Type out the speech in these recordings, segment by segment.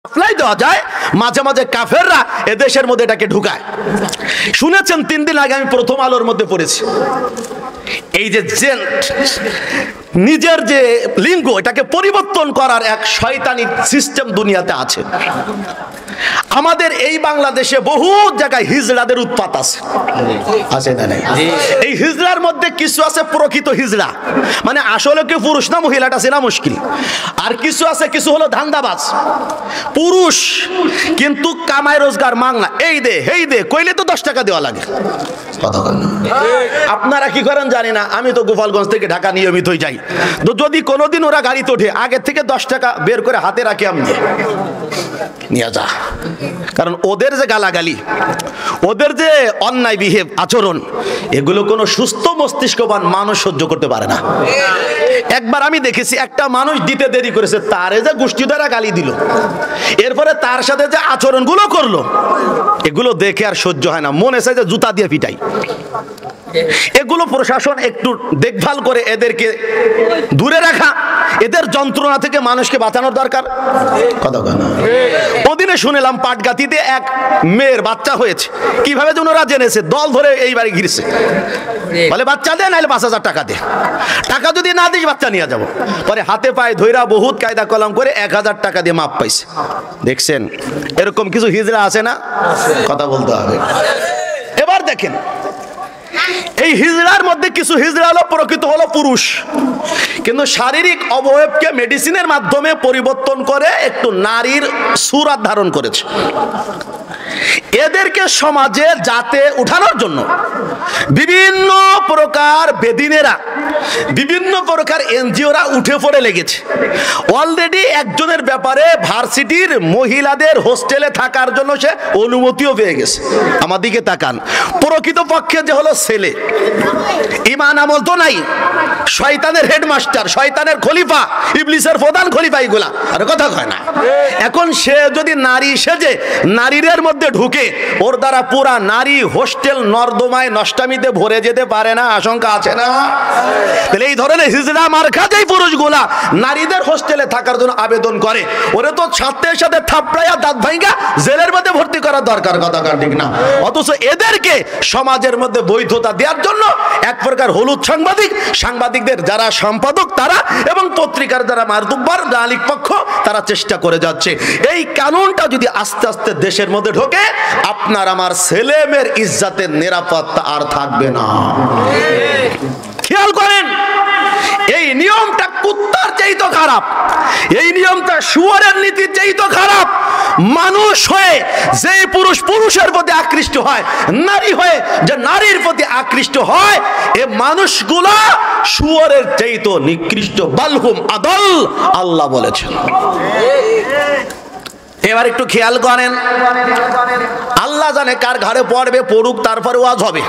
Supply দেওয়া যায়, মাঝে মাঝে কাফেররা এদেশের মধ্যে এটাকে ঢুকায়। শুনেছেন 3 দিন আগে আমি প্রথম আলোর মধ্যে পড়েছি, এই যে নিজের যে লিঙ্গ এটাকে পরিবর্তন করার এক শয়তানি সিস্টেম দুনিয়াতে আছে। আমাদের এই বাংলাদেশে বহু জায়গায় হিজড়াদের উৎপাত আছে, আছে না নাই? এই হিজড়ার মধ্যে কিছু আছে প্রকৃত হিজড়া, মানে আসলে কি পুরুষ না মহিলাটা চেনা মুশকিল। আর কিছু আছে, কিছু হলো ধান্দাবাজ পুরুষ, কিন্তু কামাই রোজগার মাংনা, এই দে হেই দে কইলে তো 10 টাকা দেওয়া লাগে। আপনারা কি করেন জানি না, আমি তো গোপালগঞ্জ থেকে ঢাকা নিয়মিতই যাই। তো যদি কোনোদিন ওরা গাড়িতে ওঠে, আগে থেকে 10 টাকা বের করে হাতে রাখি, আমি নিয়ে যা। কারণ ওদের যে গালাগালি, ওদের যে অন্যায় বিহেভ আচরণ, এগুলো কোনো সুস্থ মস্তিষ্কবান মানুষ সহ্য করতে পারে না। একবার আমি দেখেছি একটা মানুষ দিতে দেরি করেছে, তারে যে গোষ্ঠী দ্বারা গালি দিল, এরপরে তার সাথে যে আচরণগুলো করলো, এগুলো দেখে আর সহ্য হয় না, মনে চায় যে জুতা দিয়ে পিটাই। এগুলো প্রশাসন একটু দেখভাল করে এদেরকে দূরে রাখা, এদের যন্ত্রণা থেকে মানুষকে বাঁচানোর দরকার। কথা বলে ওদিনে শুনলাম পাটগাতিতে এক মেয়ের বাচ্চা হয়েছে, কিভাবে যেন ওরা জেনেছে, দল ধরে এই বাড়ি ঘিরছে, বলে বাচ্চা দে, নাহলে 5,000 টাকা দে, টাকা যদি না দিস বাচ্চা নিয়ে যাবো। পরে হাতে পায়ে ধইরা বহুত কায়দা কলম করে 1000 টাকা দিয়ে মাপ পাইছে। দেখছেন এরকম কিছু হিজড়া আছে না? কথা বলতে হবে। এবার দেখেন, এই হিজড়ার মধ্যে কিছু হিজড়া হলো প্রকৃত হলো পুরুষ, কিন্তু শারীরিক অবয়বকে মেডিসিনের মাধ্যমে পরিবর্তন করে একটু নারীর সুরাত ধারণ করেছে। এদেরকে সমাজে যাতে উঠানোর জন্য বিভিন্ন প্রকার বেদিনেরা, বিভিন্ন প্রকার এনজিওরা উঠে পড়ে লেগেছে। অলরেডি একজনের ব্যাপারে ভার্সিটির মহিলাদের হোস্টেলে থাকার জন্য সে অনুমতিও পেয়ে গেছে। আমার দিকে তাকান, প্রকৃত পক্ষে যে হলো ছেলে, ঈমান আমল তো নাই, শয়তানের হেডমাস্টার, শয়তানের খলিফা, ইবলিসের প্রধান খলিফা, এগুলা আর কথা কয় না। এখন সে যদি নারী সেজে নারীদের মধ্যে ঢুকে, ওর দ্বারা পুরা নারী হোস্টেল নর্দমায় নষ্টামিতে ভরে যেতে পারে না, আশঙ্কা আছে না? তাহলে এই ধরনের হিজড়া মার্কা যেই পুরুষগুলা নারীদের হোস্টেলে থাকার জন্য আবেদন করে, ওরে তো সাথে সাথে থাপড়াইয়া দাঁত ভাঙ্গা জেলের মধ্যে ভর্তি করার দরকার। কথা ঠিক না? অথচ এদেরকে সমাজের মধ্যে বৈধতা দেওয়ার জন্য এক প্রকার হলুদ সাংবাদিকদের যারা সম্পাদক তারা এবং পত্রিকার যারা মারদুব্বার মালিক পক্ষ, তারা চেষ্টা করে যাচ্ছে। এই কানুনটা যদি আস্তে আস্তে দেশের মধ্যে ঢোকে, আপনার আমার ছেলে মেয়ের ইজ্জতের নিরাপত্তা আর থাকবে না। খেয়াল করেন, এই নিয়মটা কুত্তার চাইতে খারাপ, এই নিয়মটা শুয়োরের নীতির চাইতে খারাপ। মানুষ হয়ে যে পুরুষ পুরুষের প্রতি আকৃষ্ট হয়, নারী হয়ে যে নারীর প্রতি আকৃষ্ট হয়, এ মানুষগুলা শুয়োরের চাইতে নিকৃষ্ট। বালহুম আদল, আল্লাহ বলেছেন। এবার একটু খেয়াল করেন, আল্লাহ জানে কার ঘরে পড়বে, পড়ুক, তারপরে ওয়াজ হবে।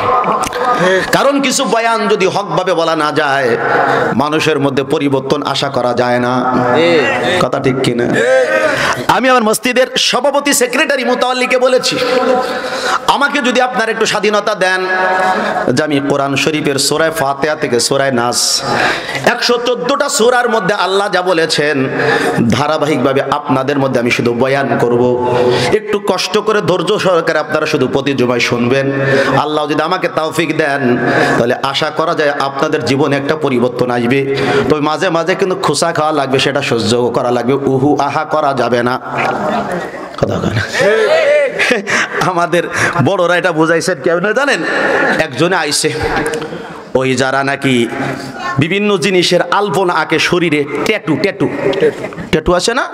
কারণ কিছু বয়ান যদি হকভাবে বলা না যায়, মানুষের মধ্যে পরিবর্তন আশা করা যায় না। কথা ঠিক কিনা? আমি আমার মসজিদের সভাপতি সেক্রেটারি মুতাওয়াল্লিকে বলেছি, আমাকে যদি আপনার একটু স্বাধীনতা দেন যে আমি কোরআন শরীফের সূরা ফাতিহা থেকে সূরা নাস 114টা সূরার মধ্যে আল্লাহ যা বলেছেন, ধারাবাহিকভাবে আপনাদের মধ্যে আমি শুধু বয়ান করব, একটু কষ্ট করে ধৈর্য সহকারে আপনারা শুধু প্রতি জুমায় শুনবেন। আল্লাহ যদি আমাকে তৌফিক দেন, তাহলে আশা করা যায় আপনাদের জীবনে একটা পরিবর্তন আসবে। তবে মাঝে মাঝে কিন্তু খোসা খাওয়া লাগবে, সেটা সহ্য করা লাগবে, উহু আহা করা যাবে না। কথা বলেন। আমাদের বড়রা এটা বুঝাইছেন কেমন জানেন? একজনে আইসে, ওই যারা নাকি বিভিন্ন জিনিসের আলপনা আঁকে শরীরে, ট্যাটু ট্যাটু ট্যাটু আছে না,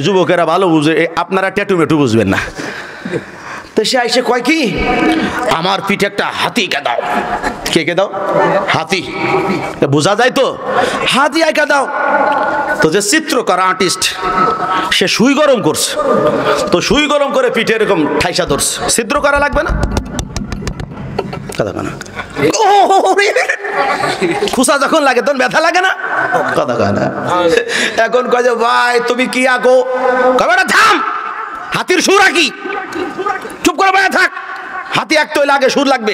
যুবকেরা ভালো বুঝে, আপনারা ট্যাটু মেটু বুঝবেন না। তো সে আইসে কয় কি, আমার পিঠে একটা হাতি এঁকে দাও। কে কে দাও? হাতি। বোঝা যায় তো, হাতি এঁকে দাও। তো যে চিত্রকর আর্টিস্ট, সে সুই গরম করছে, তো সুই গরম করে পিঠে এরকম ঠাইসা ধরছে, ছিদ্র করা লাগবে না? কথা না, খুসা যখন লাগে তখন ব্যথা লাগে না? কথা কয় না। এখন কয় যে ভাই তুমি কি আঁকো? কবে না থাম, হাতির সুর আঁকি, চুপ করে ভাই থাক, হাতি আঁকতে হইলে আগে সুর লাগবে।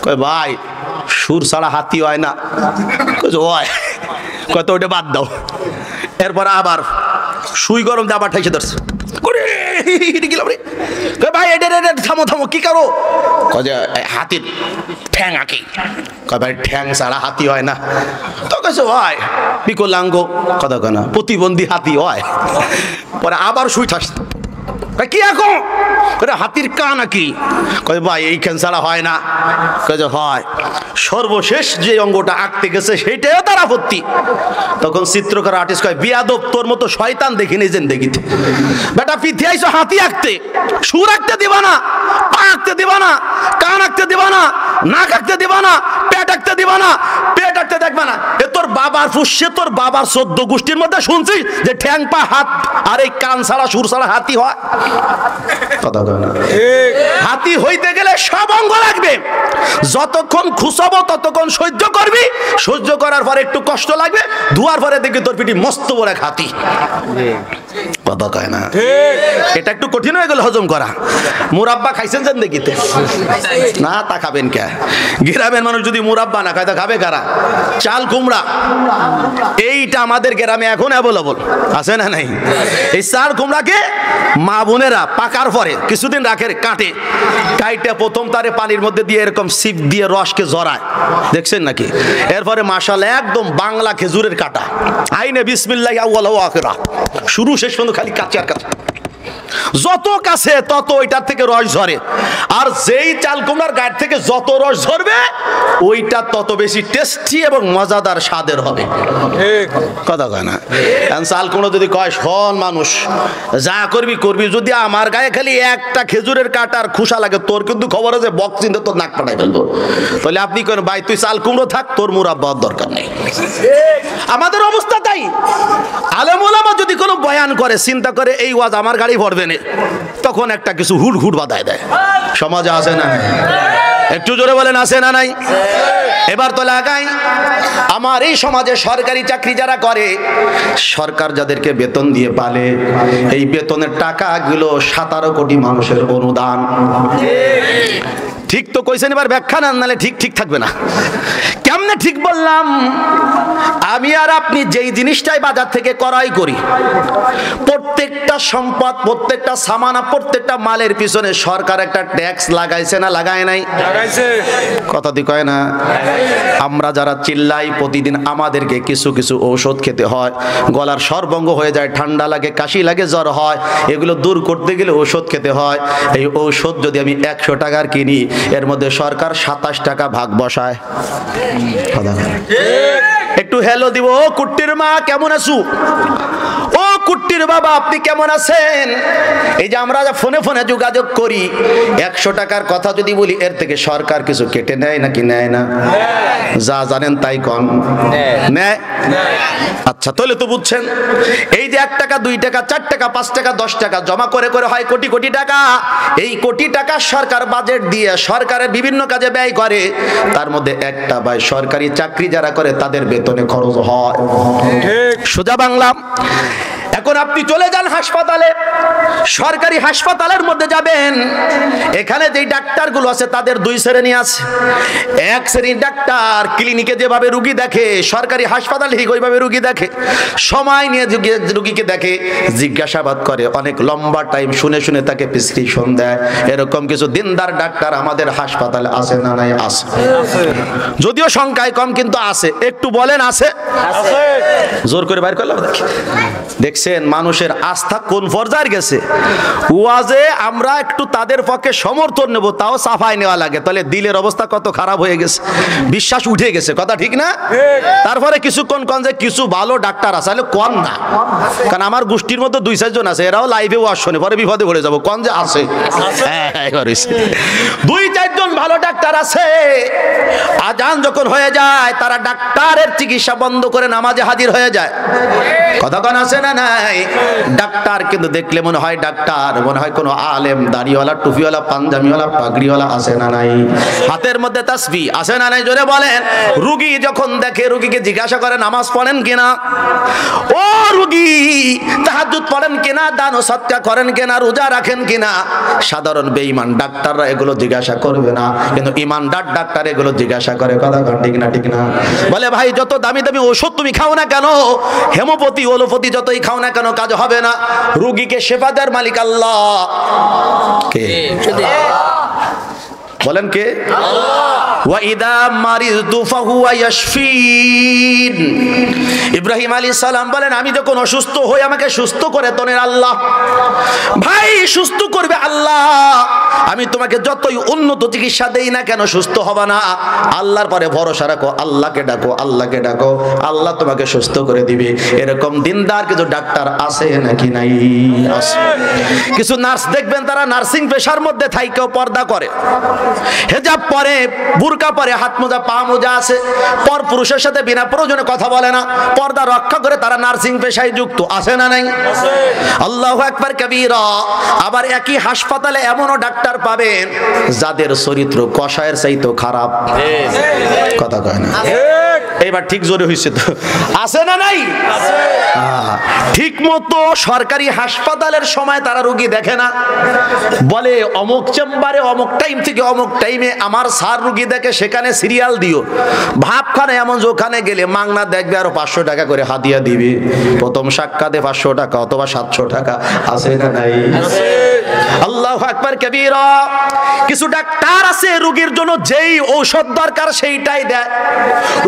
কয় ভাই সুর ছাড়া হাতি হয় না। হয়, কত ওটা বাদ দাও। এরপর আবার সুই গরম দিয়ে আবার ঠাইসে ধরছে, করে গেলাম রে, ভাই এটা থামো থামো, কি করো? হাতির ঠ্যাং আঁকি। ভাই ঠ্যাং ছাড়া হাতি হয় না। তো কেছে হয় বিকলাঙ্গ, কথা কয় না, প্রতিবন্ধী হাতি হয়। পরে আবার শুই থাস, কি এখন হাতির কান নাকি? কয় ভাই এইখান ছাড়া হয় না। কয়ে হয়, সর্বশেষ যে অঙ্গটা আঁকতে গেছে সেইটাও তার আপত্তি। তখন চিত্রকর আর্টিস্ট কয়, বিয়াদব, তোর মতো শয়তান দেখিনি যেন দেখিতে। বেটা পিঠে আইসো হাতি আঁকতে, সুর আঁকতে দিবা না, পা আঁকতে দিবা না, কান আঁকতে দিবা না, নাক আঁকতে দিবা না, পেট আঁকতে দিবা না, পেট আঁকতে দেখবা না। এ তোর বাবার ফুসছে, তোর বাবার 14 গোষ্ঠীর মধ্যে শুনছিস যে ঠ্যাং পা হাত আর এই কান ছাড়া সুর ছাড়া হাতি হয়? হাতি হইতে গেলে সব অঙ্গ লাগবে। যতক্ষণ খুশাবো ততক্ষণ সহ্য করবি, সহ্য করার পরে একটু কষ্ট লাগবে, ধোয়ার পরে দেখবি তোর পিঠে মস্ত বড় এক হাতি। কথা কয় না? এটা একটু কঠিন হয়ে গেল হজম করা। মুরাব্বা খাইছেন যেন দেখিতে না, তা খাবেন কে? গ্রামের মানুষ যদি মুরাব্বা না খায় তা খাবে কারা? চাল কুমড়া এইটা আমাদের গ্রামে এখন অ্যাভেলেবল আছে না নাই? এই চাল কুমড়াকে মা বোনেরা পাকার পরে কিছুদিন রাখে, কাটে, কাইটে প্রথম তারে পানির মধ্যে দিয়ে এরকম সিপ দিয়ে রসকে জড়ায়, দেখছেন নাকি? এরপরে মাশাআল্লাহ একদম বাংলা খেজুরের কাটা, আইনে বিসমিল্লাহ আউয়াল ওয়া আখিরা, শুরু শেষ পর্যন্ত খালি কাছে আর কাছে, যত কাছে তত ওইটার থেকে রস ঝরে। আর যেই চাল কুমড়ার গায়ের থেকে যত রস ঝরবে ওইটা তত বেশি টেস্টি এবং মজাদার স্বাদের হবে। কথা কয় না? চাল কুমড়ো যদি কয় শোন মানুষ, যা করবি করবি, যদি আমার গায়ে খালি একটা খেজুরের কাটার খুশা লাগে, তোর কিন্তু খবর আছে বক্স চিনতে তোর নাক পাঠাই ফেলবো। তাহলে আপনি কেন ভাই তুই চাল কুমড়ো থাক, তোর মুরাব্বার দরকার নেই। আমাদের অবস্থা তাই। আলেম ওলামা যদি কোনো বয়ান করে, চিন্তা করে এই ওয়াজ আমার গাড়ি ভরবে না, তখন একটা কিছু হুড় হুড় বাধায় দেয়। সমাজে আছে না? একটু জোরে বলেন আছে না নাই? এবার তো লাগাই, আমার এই সমাজে সরকারি চাকরি যারা করে, সরকার যাদেরকে বেতন দিয়ে পালে, এই বেতনের টাকাগুলো 17 কোটি মানুষের অনুদান। ঠিক তো কইছেন, এবার ব্যাখ্যা না, নালে ঠিক ঠিক থাকবে না। কেমনে ঠিক বললাম? আমি আর আপনি যেই জিনিসটাই বাজার থেকে ক্রয় করি, প্রত্যেকটা সম্পদ, প্রত্যেকটা সামানা, প্রত্যেকটা মালের পিছনে সরকার একটা ট্যাক্স লাগাইছে না লাগায় নাই? কথা দি কয় না? আমরা যারা চিল্লাই প্রতিদিন, আমাদেরকে কিছু কিছু ঔষধ খেতে হয়, গলার স্বরভঙ্গ হয়ে যায়, ঠান্ডা লাগে, কাশি লাগে, জ্বর হয়, এগুলো দূর করতে গেলে ঔষধ খেতে হয়। এই ঔষধ যদি আমি 100 টাকার কিনি, এর মধ্যে সরকার 27 টাকা ভাগ বসায়। একটু হ্যালো দিব। ও কুট্টির মা কেমন আছো? ও কুট্টির বাবা আপনি কেমন আছেন? এই যে আমরা ফোনে ফোনে যোগাযোগ করি, 100 টাকার কথা যদি বলি, এর থেকে সরকার কিছু কেটে নেয় নাকি নেয় না? যা জানেন তাই কন, নেয়। আচ্ছা তাহলে তো বুঝছেন, এই যে 1 টাকা 2 টাকা 4 টাকা 5 টাকা 10 টাকা জমা করে করে হয় কোটি কোটি টাকা। এই কোটি টাকা সরকার বাজেট দিয়ে সরকারের বিভিন্ন কাজে ব্যয় করে, তার মধ্যে একটা ভাই সরকারি চাকরি যারা করে তাদের বেতনে খরচ হয়। সোজা বাংলা। এখন আপনি চলে যান হাসপাতালে, সরকারি হাসপাতালের মধ্যে যাবেন, এখানে যেই ডাক্তারগুলো আছে তাদের 2 শ্রেণী আছে। এক শ্রেণীর ডাক্তার ক্লিনিকে যেভাবে রুগী দেখে, সরকারি হাসপাতালে ঠিক ওইভাবে রুগী দেখে, সময় নিয়ে রুগীকে দেখে, জিজ্ঞাসাবাদ করে, অনেক লম্বা টাইম শুনে শুনে তাকে প্রেসক্রিপশন দেয়। এরকম কিছু দিনদার ডাক্তার আমাদের হাসপাতালে আছে না নাই? আছে, যদিও সংখ্যায় কম কিন্তু আছে। একটু বলেন আছে? জোর করে বাইর করলাম। দেখছেন মানুষের আস্থা কোন পর্যায়ে গেছে। ওয়াজে আমরা একটু তাদের পক্ষে সমর্থন নেব, তাও সাফাই নেওয়া লাগে, তাহলে দিলের অবস্থা কত খারাপ হয়ে গেছে, বিশ্বাস উঠে গেছে। কথা ঠিক না? তারপরে কিছুক্ষণ কন যে কিছু ভালো ডাক্তার আছে, কন না, কারণ আমার গোষ্ঠীর মধ্যে 2-4 জন আছে, এরাও লাইভে ওয়াজ শোনে, পরে বিপদে পড়ে যাবো, কন যে আছে। 2-4 জন ভালো ডাক্তার আছে, আজান যখন হয়ে যায় তারা ডাক্তারের চিকিৎসা বন্ধ করে নামাজে হাজির হয়ে যায়। কথা কন আছে না নাই? ডাক্তার কিন্তু দেখলে মনে হয় ডাক্তার, মনে হয় কোনো আলেম, দাড়িওয়ালা, টুপিওয়ালা, পাঞ্জাবিওয়ালা, পাগড়িওয়ালা, আছে না নাই? হাতের মধ্যে তাসবিহ আছে না নাই? জোরে বলেন। রুগী যখন দেখে, রুগীকে জিজ্ঞাসা করে নামাজ পড়েন কিনা, ও রুগী তাহাজ্জুদ পড়েন কিনা, দান ও সদকা করেন কিনা, রোজা রাখেন কিনা। সাধারণ বেঈমান ডাক্তাররা এগুলো জিজ্ঞাসা করবে না, কিন্তু ইমানদার ডাক্তার এগুলো জিজ্ঞাসা করে। কথা ঠিক না? ঠিক না? বলে ভাই যত দামি দামি ওষুধ তুমি খাও না কেন, হেমোপ্যাথি, ওলোপ্যাথি যতই খাও না কেন, কাজ হবে না। রুগীকে সেবা দেওয়ার মালিক আল্লাহ। কে? বলেন কে? ওয়া ইদা মারিদু ফাহুয়া ইয়াশফিন। ইব্রাহিম আলাইহিস সালাম বলেন, আমি যখন অসুস্থ হই আমাকে সুস্থ করে তোনের আল্লাহ। ভাই, সুস্থ করবে আল্লাহ। আমি তোমাকে যতই উন্নত চিকিৎসা দেই না কেন সুস্থ হবে না। আল্লাহর পরে ভরসা রাখো, আল্লাহকে ডাকো, আল্লাহকে ডাকো, আল্লাহ তোমাকে সুস্থ করে দিবে। এরকম দিনদার কিছু ডাক্তার আছে নাকি নাই? আছে। কিছু নার্স দেখবেন তারা নার্সিং পেশার মধ্যে থাইকেও পর্দা করে, হেজাব পরে, বুরকা পরে, হাত মোজা পা মোজা আছে, পর পুরুষের সাথে বিনা প্রয়োজনে কথা বলে না, পর্দা রক্ষা করে তারা নার্সিং পেশায় যুক্ত আছে না নাই? আল্লাহু আকবার কবীরা। আবার একই হাসপাতালে এমনও ডাক্তার পাবেন যাদের চরিত্র কসায়ের চাইতেও খারাপ। কথা কয় না? এইবার ঠিক জোরে হয়েছে তো? আছে না নাই? ঠিক মতো সরকারি হাসপাতালের সময় তারা রোগী দেখে না, বলে অমুক চেম্বারে অমুক টাইম থেকে অমুক টাইমে আমার স্যার রোগী দেখে, সেখানে সিরিয়াল দিও। ভাবখানে এমন যে ওখানে গেলে মাংনা দেখবে আরো 500 টাকা করে হাদিয়া দিবে। প্রথম সাক্ষাতে 500 টাকা অথবা 700 টাকা। আছে না নাই? আল্লাহু আকবার কবীরা। কিছু ডাক্তার আছে রোগীর জন্য যেই ঔষধ দরকার সেইটাই দেয়,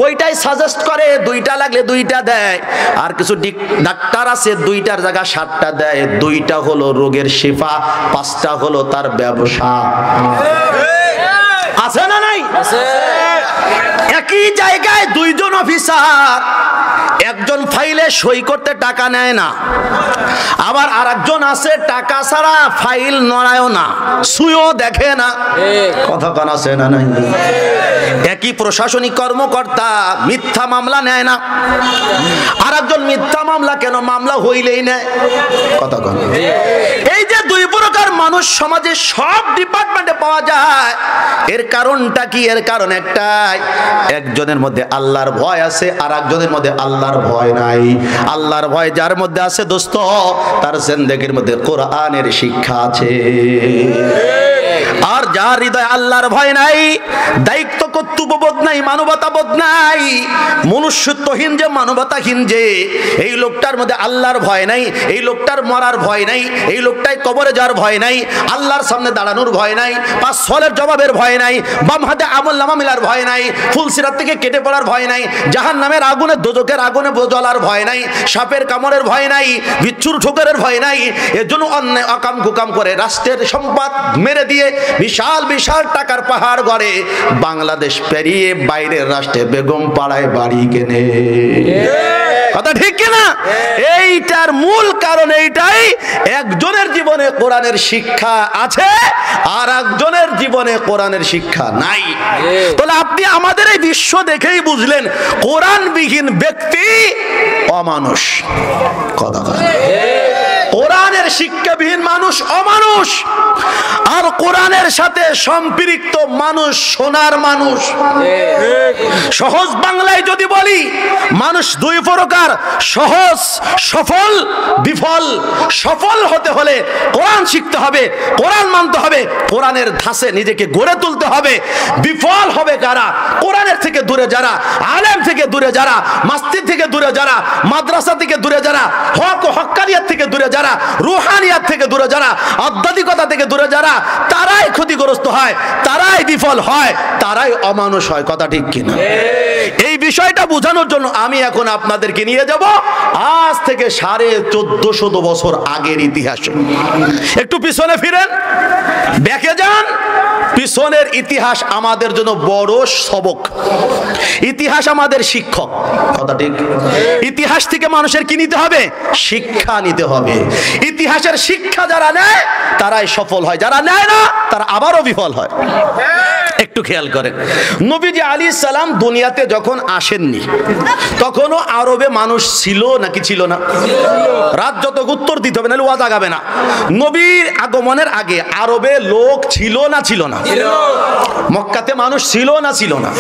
ওইটাই সাজেস্ট করে, 2টা লাগলে 2টা দেয়। আর কিছু ডাক্তার আছে 2টার জায়গা 7টা দেয়। 2টা হলো রোগের শিফা, 5টা হলো তার ব্যবসা। আছে না নাই? একই জায়গায় 2 জন অফিসার, একজন ফাইলে সই করতে টাকা নেয় না, আবার আরেকজন আছে টাকা ছাড়া ফাইল নড়ায়ও না, সুইও দেখে না। কথা কান আছে না নাই? একই প্রশাসনিক কর্মকর্তা মিথ্যা মামলা নেয় না, আরেকজন মিথ্যা মামলা কেন মামলা হইলেই নেয়। কথা কান। এই যে 2 প্রকার মানুষ সমাজে সব ডিপার্টমেন্টে পাওয়া যায়, এর কারণটা কি? এর কারণ একটাই, একজনের মধ্যে আল্লাহর ভয় আছে আর একজনের মধ্যে আল্লাহর ভয় নাই। আল্লাহর ভয় যার মধ্যে আছে দোস্ত, তার জিন্দেগির মধ্যে কোরআনের শিক্ষা আছে। আর যার হৃদয়ে আল্লাহর ভয় নাই, দায়িত্ব কর্তব্যবোধ নাই, মানবতাবোধ নাই, মনুষ্যত্বহীন যে, মানবতাহীন যে, এই লোকটার মধ্যে আল্লাহর ভয় নাই, এই লোকটার মরার ভয় নাই, এই লোকটাই কবরে যাওয়ার ভয় নাই, আল্লাহর সামনে দাঁড়ানোর ভয় নাই, 5 সওয়ালের জবাবের ভয় নাই, বাম হাতে আমলনামা মিলার ভয় নাই, ফুলসিরাত থেকে কেটে পড়ার ভয় নাই, জাহান্নামের আগুনে, দোজখের আগুনে জ্বলার ভয় নাই, সাপের কামড়ের ভয় নাই, বিচ্ছুর ঠোকরের ভয় নাই। এর জন্য অন্যায় অকাম কুকাম করে রাষ্ট্রের সম্পদ মেরে দিয়ে বিশাল বিশাল টাকার পাহাড় গড়ে, বাংলাদেশ পেরিয়ে বাইরের রাষ্ট্রে বেগম পাড়ায় বাড়ি কেনে। কথা ঠিক কিনা? এইটার মূল কারণ এইটাই, একজনের জীবনে কোরআনের শিক্ষা আছে আর একজনের জীবনে কোরআনের শিক্ষা নাই। তাহলে আপনি আমাদের এই বিশ্ব দেখেই বুঝলেন কোরআনবিহীন ব্যক্তি অমানুষ। কথা কোরআনের শিক্ষাবিহীন মানুষ অমানুষ, আর কোরআনের সাথে সম্পৃক্ত মানুষ সোনার মানুষ। সহজ বাংলায় যদি বলি, মানুষ 2 প্রকার, সহজ, সফল, বিফল। সফল হতে হলে কোরআন শিখতে হবে, কোরআন মানতে হবে, কোরআনের ধাঁচে নিজেকে গড়ে তুলতে হবে। বিফল হবে কারা? কোরআনের থেকে দূরে যারা, আলেম থেকে দূরে যারা, মসজিদ থেকে দূরে যারা, মাদ্রাসা থেকে দূরে যারা, হক ও হক্কানিয়াত থেকে দূরে যারা, রুহানিয়াত থেকে দূরে যারা, আধ্যাত্মিকতা থেকে দূরে যারা, তারাই ক্ষতিগ্রস্ত হয়, তারাই বিফল হয়, তারাই অমানুষ হয়। কথা ঠিক কিনা? এই বিষয়টা বোঝানোর জন্য আমি এখন আপনাদেরকে নিয়ে যাব আজ থেকে 1450 বছর আগের ইতিহাসে। একটু পিছনে ফিরেন, দেখে যান। পিছনের ইতিহাস আমাদের জন্য বড় সবক। ইতিহাস আমাদের শিক্ষক। কথা ঠিক? ইতিহাস থেকে মানুষের কি নিতে হবে? শিক্ষা নিতে হবে। ইতিহাসের শিক্ষা যারা নেয় তারাই সফল হয়, যারা নেয় না তারা আবারও বিফল হয়। একটু খেয়াল করেন, নবীজি আলাইহিস সালাম দুনিয়াতে যখন আসেননি তখনও আরবে মানুষ ছিল নাকি ছিল না? রাত যত উত্তর দিতে হবে, নাহলে ওয়াজ আগাবে না। নবীর আগমনের আগে আরবে লোক ছিল না ছিল না? মক্কাতে মানুষ ছিল না ছিল না?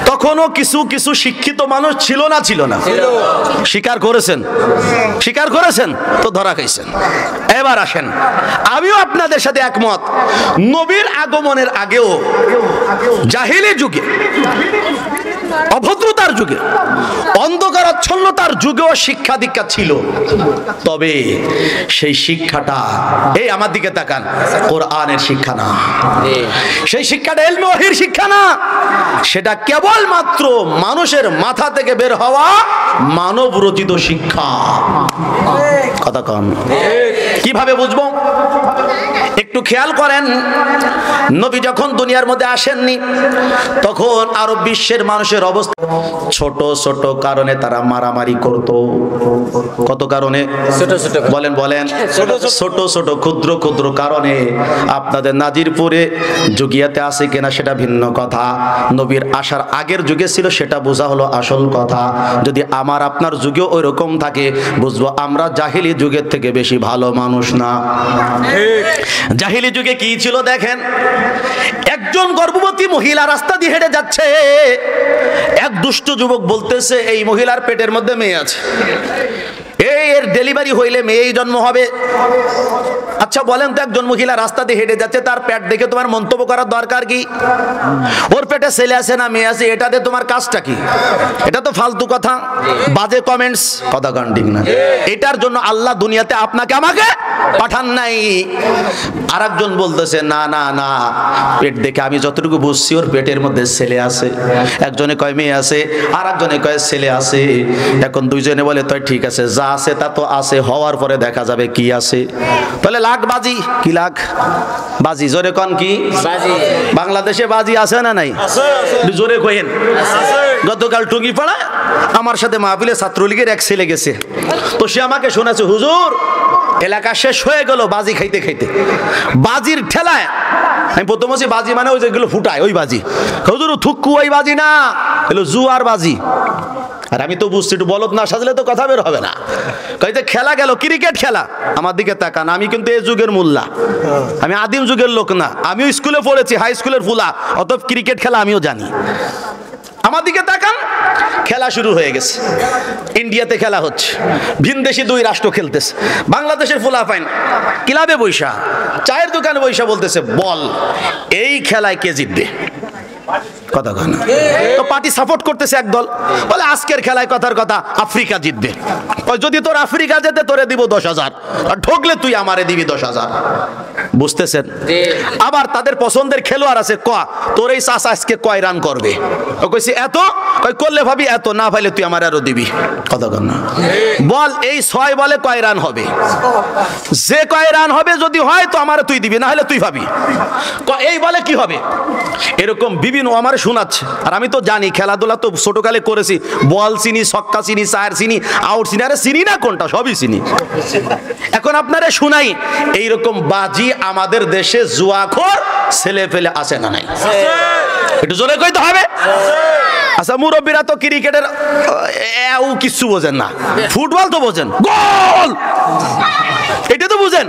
তখনও কিছু কিছু শিক্ষিত মানুষ ছিল না ছিল না? স্বীকার করেছেন? স্বীকার করেছেন তো ধরা খাইছেন। এবার আসেন, আমিও আপনাদের সাথে একমত, নবীর আগমনের আগেও জাহিলি যুগে, অভদ্রতার যুগে, অন্ধকারাচ্ছন্নতার যুগেও শিক্ষা দীক্ষা ছিল। তবে সেই শিক্ষাটা, এই আমার দিকে তাকান, কোরআনের শিক্ষা না, সেই শিক্ষাটা ইলমে ওহীর শিক্ষা না, সেটা কেবলমাত্র মানুষের মাথা থেকে বের হওয়া মানব রচিত শিক্ষা। কথা কন, কিভাবে বুঝবো? একটু খেয়াল করেন, নবী যখন দুনিয়ার মধ্যে আসেননি তখন আরব বিশ্বের মানুষের অবস্থা, ছোট ছোট কারণে তারা মারামারি করত। কত কারণে? বলেন বলেন, ছোট ছোট ক্ষুদ্র ক্ষুদ্র কারণে। আপনাদের নাজিরপুরে যুগিয়াতে আছে কিনা সেটা ভিন্ন কথা, নবীর আসার আগের যুগে ছিল সেটা বোঝা হলো আসল কথা। যদি আমার আপনার যুগেও ওই রকম থাকে, বুঝবো আমরা জাহিলি যুগের থেকে বেশি ভালো মানুষ না। জাহিলি যুগে কি ছিল দেখেন, একজন গর্ভবতী মহিলা রাস্তা দিয়ে হেঁটে যাচ্ছে, এক দুষ্ট যুবক বলতেছে এই মহিলার পেটের মধ্যে মেয়ে আছে, এর ডেলিভারি হইলে মেয়েই জন্ম হবে। আচ্ছা বলেন তো, একজন মহিলা রাস্তা দিয়ে হেঁটে যাচ্ছে, তার পেট দেখে তোমার মন্তব্য করার দরকার কি? ওর পেটে ছেলে আছে না মেয়ে আছে, এটাতে তোমার কাজটা কি? এটা তো ফালতু কথা, বাজে কমেন্টস, কথা গান ঠিক না। এটার জন্য আল্লাহ দুনিয়াতে আপনাকে আমাকে পাঠান নাই। আর একজন বলতেছে না না না, পেট দেখে আমি যতটুকু বুঝছি ওর পেটের মধ্যে ছেলে আছে। একজনে কয় মেয়ে আছে, আর একজনে কয় ছেলে আছে। এখন দুইজনে বলে তাই ঠিক আছে, যা আছে তা তো আছে, হওয়ার পরে দেখা যাবে কি আছে। তাহলে লাখ বাজি, কি লাখ বাজি? জোরে কন, কি বাংলাদেশে বাজি আছে না নাই? জোরে কইেন। গতকাল টুঙ্গিপাড়া আমার সাথে মাহফিলে ছাত্রলীগের এক ছেলে গেছে, তো সে আমাকে শোনাচ্ছে, হুজুর এলাকা শেষ হয়ে গেল বাজি খাইতে খাইতে, বাজির ঠেলায়। আমি প্রথম বলছি বাজি মানে ওই যেগুলো ফুটায় ওই বাজি। হুজুর থুক্কু ওই বাজি না, এলো জুয়ার বাজি। আর আমি তো বুঝছি, একটু বলদ না সাজলে তো কথা বের হবে না। কইতে খেলা গেল, ক্রিকেট খেলা। আমার দিকে তাকান, আমি কিন্তু এই যুগের মোল্লা, আমি আদিম যুগের লোক না। আমিও স্কুলে পড়েছি, হাই স্কুলের ফুলা, অত ক্রিকেট খেলা আমিও জানি। আমার দিকে তাকান, খেলা শুরু হয়ে গেছে। ইন্ডিয়াতে খেলা হচ্ছে, ভিনদেশি দুই রাষ্ট্র খেলতেছে। বাংলাদেশের ফুলাফাইন ক্লাবে বৈশা, চায়ের দোকানে বৈশা বলতেছে বল, এই খেলায় কে জিতবে? কথা কয় না তো, পার্টি সাপোর্ট করতেছে একদল, বলে আজকের খেলায় কথার কথা আফ্রিকা জিতবে। যদি তোর আফ্রিকা যেতে তোরে দিব 10,000, আর ঠকলে তুই আমারে দিবি 10,000। বুঝতেছেন? আবার তাদের পছন্দের খেলোয়াড় আছে, ক তোর এই চাচা আজকে কয় রান করবে? ও কইছে এত, কই করলে ভাবি এত, না পাইলে তুই আমার আরো দিবি। কথা কয় না, বল এই 6 বলে কয় রান হবে? যে কয় রান হবে যদি হয় তো আমারে তুই দিবি, না হলে তুই ভাবি। এই বলে কি হবে? এরকম বিভিন্ন আমার শোনাচ্ছে। আর আমি তো জানি, খেলাধুলা তো ছোটকালে করেছি, বল চিনি, ছক্কা চিনি, চার চিনি, আউট চিনি। আরে চিনি না কোনটা, সবই চিনি। এখন আপনারা শুনাই, এইরকম বাজি আমাদের দেশে জুয়াখোর ছেলে ফেলে আছে না নাই? একটু জোরে কইতে হবে। আচ্ছা মুরব্বীরা তো ক্রিকেটের কিছু বোঝেন না, ফুটবল তো বোঝেন, গোল এটা তো বুঝেন।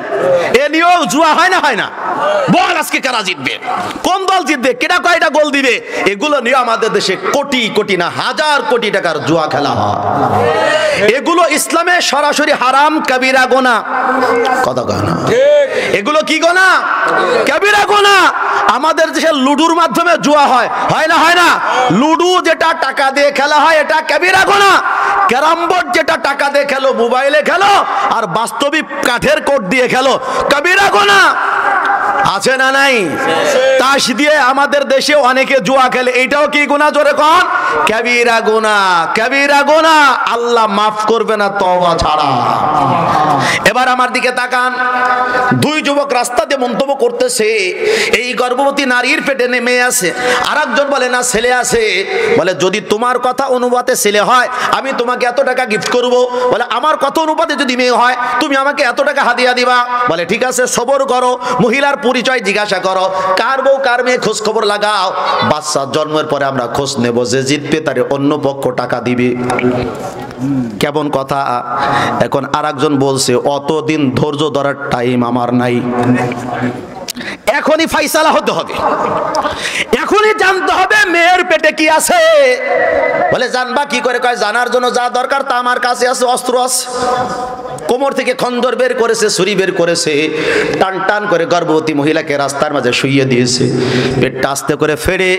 এ নিয়েও জুয়া হয় না, হয় না? বল আজকে কারা জিতবে, কোন দল জিতবে, কেটা কয়টা গোল দিবে, এগুলো নিয়ে আমাদের দেশে কোটি কোটি না হাজার কোটি টাকার জুয়া খেলা হয়। এগুলো ইসলামে সরাসরি হারাম, কবিরা গুনাহ। কথা কয় না, এগুলো কি গুনাহ? কবিরা গুনাহ। আমাদের দেশে লুডুর মাধ্যমে জুয়া হয়, হয় না? হয় না? লুডু যেটা টাকা দিয়ে খেলা হয় এটা কবিরা গুনাহ। ক্যারাম বোর্ড যেটা টাকা দিয়ে খেলো, মোবাইলে খেলো, আর বাস্তবিক কাঠের কোট দিয়ে খেলো, কবিরা গুনাহ। আছে না নাই? তাস দিয়ে আমাদের দেশে অনেকে জুয়া খেলে, এইটাও কি গুনাহ? জোরে কোন, কবিরা গুনাহ। কবিরা গুনাহ আল্লাহ মাফ করবে না তওবা ছাড়া। এবার আমার দিকে তাকান, দুই যুবক রাস্তা দিয়ে মন্তব্য করতেছে, এই গর্ভবতী নারীর পেটে মেয়ে আছে। আর একজন বলে না ছেলে আছে। বলে যদি তোমার কথা অনুপাতে ছেলে হয় আমি তোমাকে এত টাকা গিফট করব। বলে আমার কথা অনুপাতে যদি মেয়ে হয় তুমি আমাকে এত টাকা হাদিয়া দিবা। বলে ঠিক আছে, সবর করো, মহিলার পরিচয় জিজ্ঞাসা করো, কার বউ কার মেয়ে খোঁজ খবর লাগাও। বাচ্চা জন্মের পরে আমরা খোঁজ নেব, যে জিতবে তার অন্য পক্ষ টাকা দিবে। কেমন কথা? এখন আর একজন বলছে অতদিন ধৈর্য ধরার টাইম আমার নাই। এখন এখনই ফাইসালা হতে হবে, এখনই জানতে হবে মেয়ের পেটে কি আছে। বলে জানবা কি করে? কয় জানার জন্য যা দরকার তা আমার কাছে আছে, অস্ত্র আছে। কোমর থেকে খন্দর বের করেছে, ছুরি বের করেছে, টান টান করে গর্ভবতী মহিলাকে রাস্তার মাঝে শুইয়ে দিয়েছে, পেটটা আস্তে করে ফেড়ে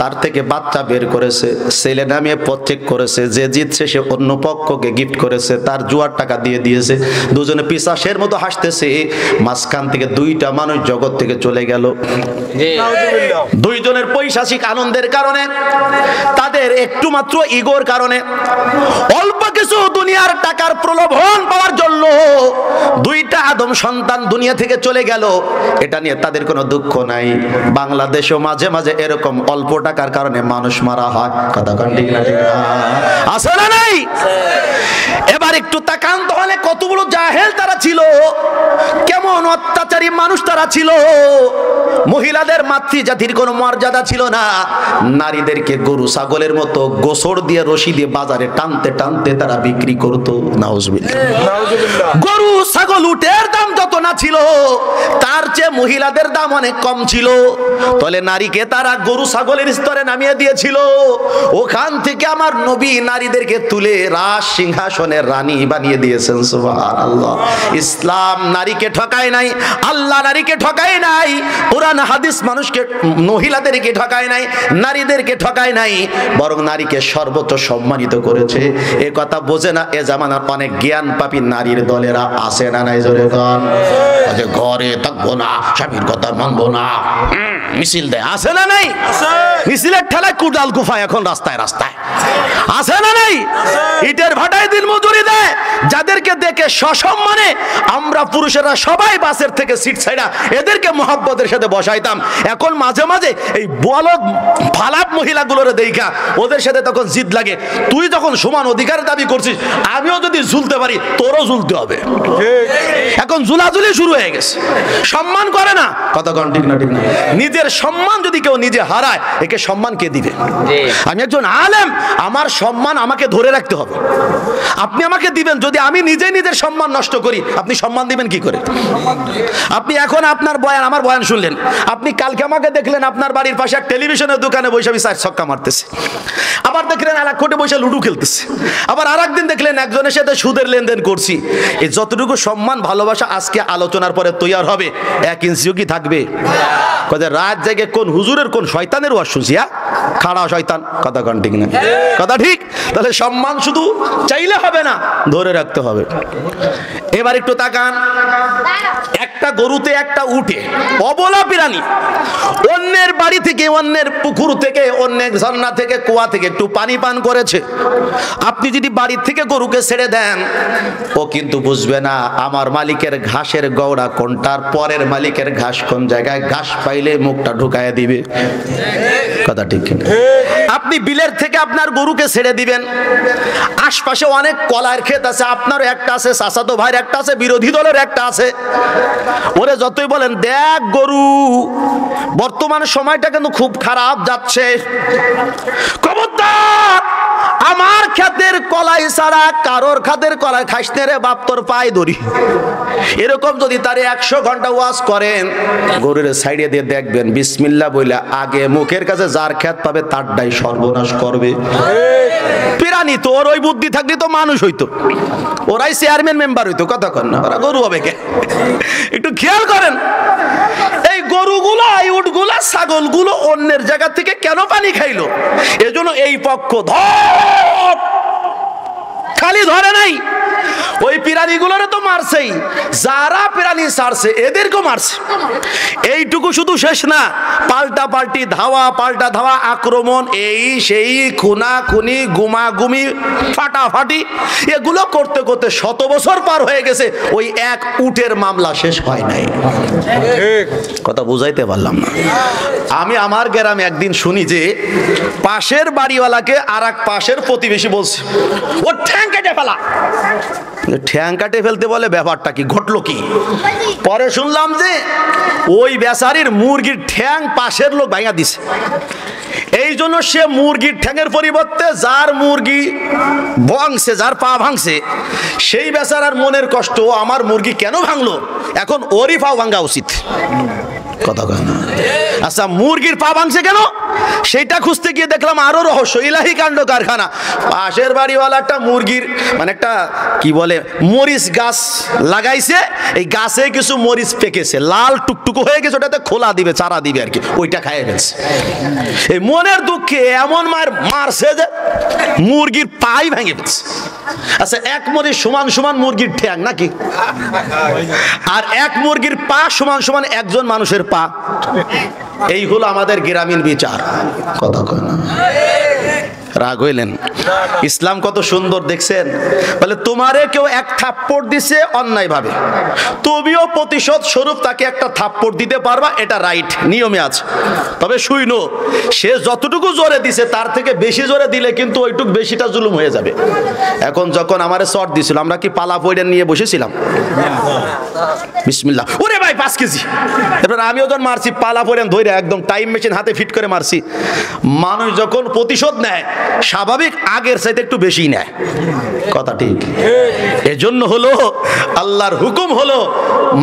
তার থেকে বাচ্চা বের করেছে, ছেলে নামিয়ে প্রত্যেক করেছে, যে জিতছে সে অন্য পক্ষকে গিফট করেছে, তার জুয়ার টাকা দিয়ে দিয়েছে, দুজনে পিশাচের মতো হাসতেছে। মাঝখান থেকে দুইটা মানুষ জগৎ থেকে চলে গেল। দুইজনের পৈশাচিক আনন্দের কারণে, তাদের একটু মাত্র ইগোর কারণে, অল্প কিছু দুনিয়ার টাকার প্রলোভন পাওয়ার জন্য দুইটা আদম সন্তান দুনিয়া থেকে চলে গেল। এটা নিয়ে তাদের কোনো দুঃখ নাই। বাংলাদেশেও মাঝে মাঝে এরকম অল্প টাকার কারণে মানুষ মারা হয়। কথা কোন ঠিক না? ঠিক না? আছে না নাই? এবার একটু তাকান তাহলে কত বড় জাহেল তারা ছিল, কেমন অত্যাচারী মানুষ তারা ছিল। মহিলাদের মাতৃজাতির কোনো মর্যাদা ছিল না। নারীদেরকে গরু ছাগলের মতো গোসর দিয়ে রশি দিয়ে বাজারে টানতে টানতে তারা বিক্রি করতো। নাউজুবিল্লাহ। গরু ছাগল উটের দাম যত না ছিল, তার চেয়ে মহিলাদের দাম অনেক কম ছিল। তাহলে নারীকে তারা গরু ছাগলের স্তরে নামিয়ে দিয়েছিল। ওখান থেকে আমার নবী নারীদেরকে তুলে রাজ সিংহাসনের রানী বানিয়ে দিয়েছেন। সুবহানাল্লাহ। ইসলাম নারীকে ঠকায় নাই, আল্লাহ নারীকে ঠকায় নাই, কোরআন হাদিস মানুষকে, মহিলাদেরকে ঠকায় নাই, নারীদেরকে ঠকায় নাই, বরং নারীকে সর্বোচ্চ সম্মানিত করেছে। এ কথা বোঝে না এ জামানার অনেক জ্ঞান পাপী নারীর দলেরা আছে না নাই? জোরে গান। ঘরে থাকবো না, স্বামীর কথা মানবো না, মিছিল দেয়। আছে না নাই? মিছিলের ঠেলায় কুড়াল গুফায় এখন রাস্তায় রাস্তায়। আছে না নাই? ইটের ভাটায় দিন মজুরি দেয়। যাদেরকে দেখে সসম্মানে আমরা পুরুষেরা সবাই বাসের থেকে সিট ছাইড়া এদেরকে মহব্বতের সাথে বসাইতাম। এখন মাঝে মাঝে এই বলদ ফালাপ মহিলাগুলোর দেখা ওদের সাথে তখন জিদ লাগে। তুই যখন সমান অধিকারের দাবি করছিস, আমিও যদি ঝুলতে পারি তোরও ঝুলতে হবে। এখন ঝুলাঝুলি শুরু হয়ে গেছে, সম্মান করে না। কথা কোন ঠিক না? ঠিক না? নিজের সম্মান যদি কেউ নিজে হারায়, একে সম্মান কে দিবে? আমি একজন আলেম, আমার সম্মান আমাকে ধরে রাখতে হবে। আপনি আমাকে দিবেন, যদি আমি নিজেই নিজের সম্মান নষ্ট করি, আপনি সম্মান দিবেন কি করে? আপনি এখন আপনার বয়ান, আমার বয়ান শুনলেন, আপনি কালকে আমাকে দেখলেন আপনার বাড়ির পাশে এক টেলিভিশনের দোকানে বসে আমি 4 ছক্কা মারতেছে, আবার দেখলেন আর এক কোটে বসে লুডু খেলতেছে, আবার আর একদিন দেখলেন একজনের সাথে সুদের লেনদেন করছি। এই যতটুকু সম্মান ভালোবাসা আজকে আলোচনার পরে তৈরি হবে, 1 ইঞ্চিও কি থাকবে? রাত জেগে কোন হুজুরের কোন শয়তানের ওয়াজ শুনছি? খাড়া শয়তান। কথা কোন ঠিক না? কথা ঠিক। তাহলে সম্মান শুধু চাইলে হবে না, ধরে রাখতে হবে। এবার একটু তাকান, একটা গরুতে একটা উটে অবলা প্রাণী অন্যের বাড়ি থেকে, অন্যের পুকুর থেকে, অন্যের ঝর্ণা থেকে, কুয়া থেকে একটু পানি পান করেছে। আপনি যদি বাড়ি থেকে গরুকে ছেড়ে দেন, ও কিন্তু বুঝবে না আমার মালিকের ঘাসের গৌড়া কোনটার, পরের মালিকের ঘাস কোন জায়গায়। ঘাস পাইলে মুখটা ঢুকায় দিবে। কথা ঠিক কিনা? আপনি বিলের থেকে আপনার গরুকে ছেড়ে দিবেন, আশপাশে অনেক কলার ক্ষেত আছে, আপনারও একটা আছে, চাচাতো ভাইয়ের একটা আছে, বিরোধী দলের একটা আছে। ওরে যতই বলেন দেখ গরু, বর্তমান সময়টা কিন্তু খুব খারাপ যাচ্ছে, খবরদার আমার ক্ষেতের কলাই ছাড়া কারোর খাতের কলাই খাইস না রে বাপ, তোর পায়ে ধরি। এরকম যদি তারে 100 ঘন্টা ওয়াজ করেন, গরুর সাইডে দিয়ে দেখবেন বিসমিল্লাহ বইলা আগে মুখের কাছে যার ক্ষেত পাবে তারটাই সর্বনাশ করবে। প্রাণী তো ওর ওই বুদ্ধি থাকলে তো মানুষ হইতো, ওরাই চেয়ারম্যান মেম্বার হইতো। কথা কন না, ওরা গরু হবে কে? একটু খেয়াল করেন, এই গরুগুলো, এই উটগুলো, ছাগলগুলো অন্যের জায়গা থেকে কেন পানি খাইলো? এজন্য এই পক্ষ ধর, খালি ধরে নাই, ওই প্রাণীগুলোরে তো মারছেই, যারা প্রাণী ছাড়ছে এদেরকেও মারছে। এইটুকু শুধু শেষ না, পাল্টা পাল্টি ধাওয়া, পাল্টা ধাওয়া, আক্রমণ, এই সেই, খুনা খুনি, গুমাগুমি, ফাটাফাটি, এগুলো করতে করতে 100 বছর পার হয়ে গেছে, ওই এক উটের মামলা শেষ হয় নাই। কথা বুঝাইতে পারলাম না। আমি আমার গ্রামে একদিন শুনি যে পাশের বাড়িওয়ালাকে আর এক পাশের প্রতিবেশী বলছে ও ঠ্যাং কেটে ফেলা। ঠ্যাং কাটে ফেলতে বলে, ব্যাপারটা কি, ঘটলো কি? পরে শুনলাম যে ওই বেচারির মুরগির ঠ্যাং পাশের লোক ভাঙা দিছে। এই জন্য সে মুরগির ঠ্যাংয়ের পরিবর্তে যার মুরগি ভাঙছে, যার পা ভাঙছে, সেই বেচারার মনের কষ্ট, আমার মুরগি কেন ভাঙলো, এখন ওরই পা ভাঙা উচিত। কথা কয় না। আচ্ছা মুরগির পা ভাঙছে কেন, সেইটা খুঁজতে গিয়ে দেখলাম আরো রহস্য, ইলাহি কাণ্ড কারখানা। পাশের বাড়িওয়ালা একটা মুরগির মানে একটা কি বলে মরিচ গাছ লাগাইছে, এই গাছে কিছু মরিচ পেকেছে, লাল টুকটুকু হয়ে গেছে, ওটাতে খোলা দিবে, চারা দিবে আর কি, ওইটা খাইয়ে ফেলছে। এই মনের দুঃখে এমন মারছে যে মুরগির পাই ভেঙে ফেলছে। আচ্ছা এক মরিচ সমান সমান মুরগির ঠ্যাং নাকি, আর এক মুরগির পা সমান সমান একজন মানুষের পা। এই হলো আমাদের গ্রামীণ বিচার। কথা কয় না, রাগ হইলেন? ইসলাম কত সুন্দর দেখছেন। বলে তোমারে কেউ এক থাপ্পড় দিছে অন্যায় ভাবে, তুমিও প্রতিশোধ স্বরূপ তাকে একটা থাপ্পড় দিতে পারবা, এটা রাইট, নিয়মে আছে। তবে শুইনো, সে যতটুকু জোরে দিছে তার থেকে বেশি জোরে দিলে কিন্তু ওইটুক বেশিটা জুলুম হয়ে যাবে। এখন যখন আমারে শর্ট দিছিল, আমরা কি পালা পয়ডা নিয়ে বসেছিলাম? বিসমিল্লাহ, ওরে ভাই 5 কেজি। এবার আমিও যখন মারছি পালা পয়ডা ধরে একদম টাইম মেশিন হাতে ফিট করে মারছি। মানুষ যখন প্রতিশোধ নেয় স্বাভাবিক আগের চাইতে একটু বেশি নেয়। কথা ঠিক। এজন্য হলো আল্লাহর হুকুম হলো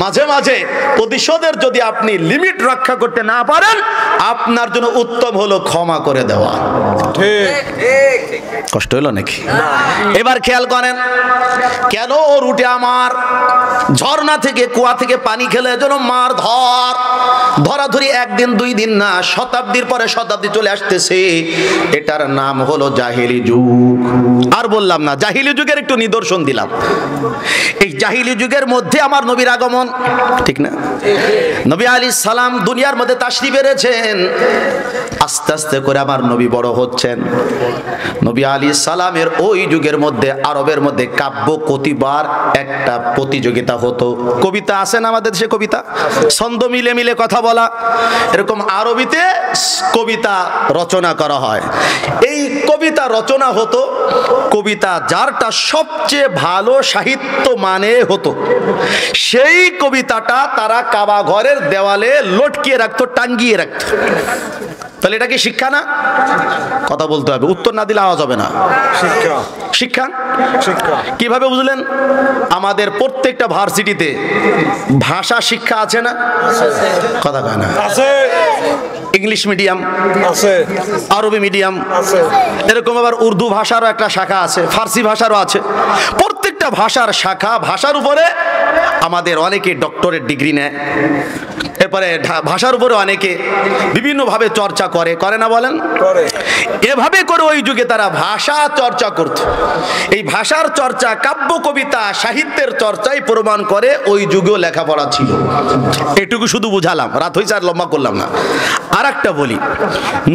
মাঝে মাঝে প্রতিশোধের যদি আপনি লিমিট রক্ষা করতে না পারেন, আপনার জন্য উত্তম হলো ক্ষমা করে দেওয়া। কষ্ট হলো নাকি? এবার খেয়াল করেন, কেন ও রুটে আমার ঝর্ণা থেকে কুয়া থেকে পানি খেলে যেন মার ধরাধরি একদিন 2 দিন না, শতাব্দীর পরে শতাব্দী চলে আসতেছে। এটার নাম হলো জাহিলি যুগ। আর বললাম না, জাহিলি যুগের একটু নিদর্শন দিলাম। এই জাহিলি যুগের মধ্যে আমার নবীর আগমন, ঠিক না? নবী আলাইহিস সালাম দুনিয়ার মধ্যে তাশরিফ এনেছেন। আস্তে আস্তে করে আমার নবী বড় হচ্ছেন। নবী আলাইহিস সালামের ওই যুগের মধ্যে আরবের মধ্যে কাব্য কতিবার একটা প্রতিযোগিতা হতো। কবিতা আছে না আমাদের দেশে, কবিতা ছন্দ মিলে মিলে কথা বলা, এরকম আরবিতে কবিতা রচনা করা হয়। এই কবিতা রচনা হতো, কবিতা যারটা সবচেয়ে ভালো সাহিত্য মানে হতো, সেই কবিতাটা তারা কাবা ঘরের দেওয়ালে লটকিয়ে রাখতো, টাঙ্গিয়ে রাখতো। তাহলে এটা কি শিক্ষা না? কথা বলতে হবে, উত্তর না দিলে আওয়াজ হবে না। শিক্ষা। শিক্ষা শিক্ষা কিভাবে বুঝলেন? আমাদের প্রত্যেকটা ভার্সিটিতে ভাষা শিক্ষা আছে না? কথা কয় না? আছে। ইংলিশ মিডিয়াম আছে, আরবি মিডিয়াম আছে, এরকম আবার উর্দু ভাষারও একটা শাখা আছে, ফার্সি ভাষারও আছে। প্রত্যেকটা ভাষার শাখা, ভাষার উপরে আমাদের অনেকে ডক্টরেট ডিগ্রি নেয়। এরপরে ভাষার উপরে অনেকে বিভিন্নভাবে চর্চা করে না বলেন? এভাবে করে ওই যুগে তারা ভাষা চর্চা করত। এই ভাষার চর্চা, কাব্য কবিতা সাহিত্যের চর্চাই প্রমাণ করে ওই যুগেও লেখাপড়া ছিল। এটুকু শুধু বুঝালাম, রাত হয়েছে আর লম্বা করলাম না। আর একটা বলি,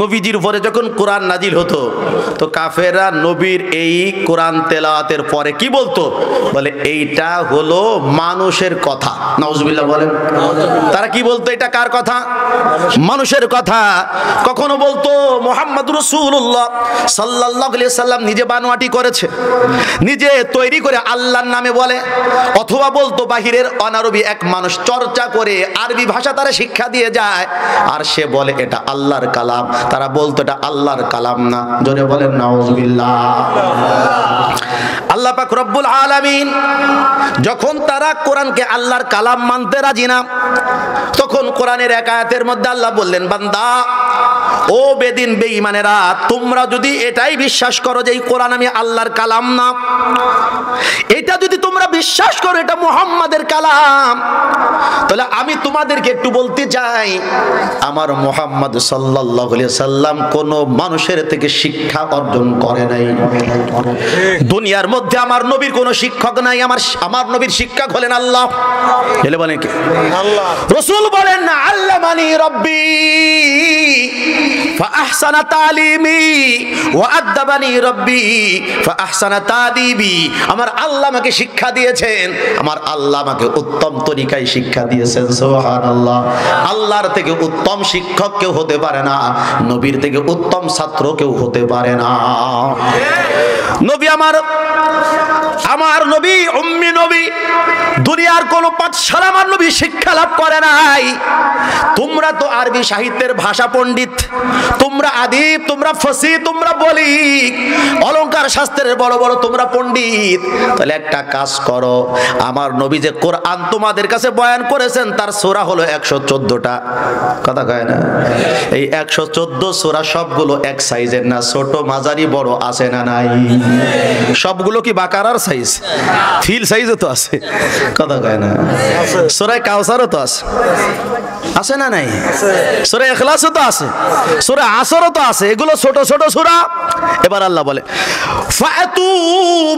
নবীজির উপরে যখন কোরআন নাজিল হতো তো কাফেররা নবীর এই কোরআন তেলাওয়াতের পরে কি বলতো? বলে এইটা হলো মানুষের কথা। নাউজুবিল্লাহ বলেন। তারা কি বলতো? এটা কার কথা? মানুষের কথা। কখনো বলতো মুহাম্মদুর রাসূলুল্লাহ সাল্লাল্লাহু আলাইহি সাল্লাম নিজে বানোয়াটি করেছে, নিজে তৈরি করে আল্লাহর নামে বলে, অথবা বলতো বাহিরের অনারবি এক মানুষ চর্চা করে আরবি ভাষা তারা শিক্ষা দিয়ে যায়, আর সে বলে এটা আল্লাহর কালাম। তারা বলতো এটা আল্লাহর কালাম না। জোরে বলেন নাউজুবিল্লাহ। আল্লাহ পাক রব্বুল আলামিন যখন তারা কোরআনকে আল্লাহর কালাম মানতে রাজি না, তখন কোরআনের এক আয়াতের মধ্যে আল্লাহ বললেন, বান্দা ও বেদিন বেঈমানেরা, তোমরা যদি এটাই বিশ্বাস করো যে এই কোরআন আমি আল্লাহর কালাম না, এটা যদি তোমরা বিশ্বাস করো এটা মুহাম্মাদের কালাম, তাহলে আমি তোমাদেরকে একটু বলতে চাই, আমার মুহাম্মদ সাল্লাল্লাহু আলাইহি সাল্লাম কোন মানুষের থেকে শিক্ষা অর্জন করে নাই। দুনিয়ার মধ্যে আমার নবীর কোন শিক্ষক নাই। আমার নবীর শিক্ষক হলেন আল্লাহ। এলে বলেন কি? আল্লাহ। রাসূল বলেন না, আল্লামানি রাব্বি ফাআহসানা তালিমি ওয়া আদাবানি রাব্বি ফাআহসানা তাদিবি। আমার আল্লাহ আমাকে শিক্ষা দিয়েছেন, আমার আল্লাহ আমাকে উত্তম তরিকায় শিক্ষা দিয়েছেন। সুবহানাল্লাহ। আল্লাহর থেকে উত্তম শিক্ষক কেউ হতে পারে না, নবীর থেকে উত্তম ছাত্র কেউ হতে পারে না। নবী আমার নবী উম্মি নবী, দুনিয়ার কোন পাঠশালা আমার নবী শিক্ষা লাভ করে নাই। তোমরা তো আরবি সাহিত্যের ভাষা পণ্ডিত, তোমরা আদিব, তোমরা ফসি, তোমরা বলিক, অলংকার শাস্ত্রের বড় বড় তোমরা পণ্ডিত। তাহলে একটা কাজ করো, আমার নবী যে কোরআন তোমাদের কাছে বয়ান করেছেন তার সূরা হলো 114টা। কথা কয় না? এই 114 সূরা সবগুলো এক সাইজের না, ছোট মাঝারি বড় আছে না নাই? সবগুলো কি বাকারার সাইজ? ফিল সাইজও তো আছে। কথা কয় না? সূরা কাউসারও তো আছে, আছে না নাই? সূরা ইখলাসও তো আছে, সূরা আসরও তো আছে। এগুলো ছোট ছোট সূরা। এবার আল্লাহ বলে ফাতু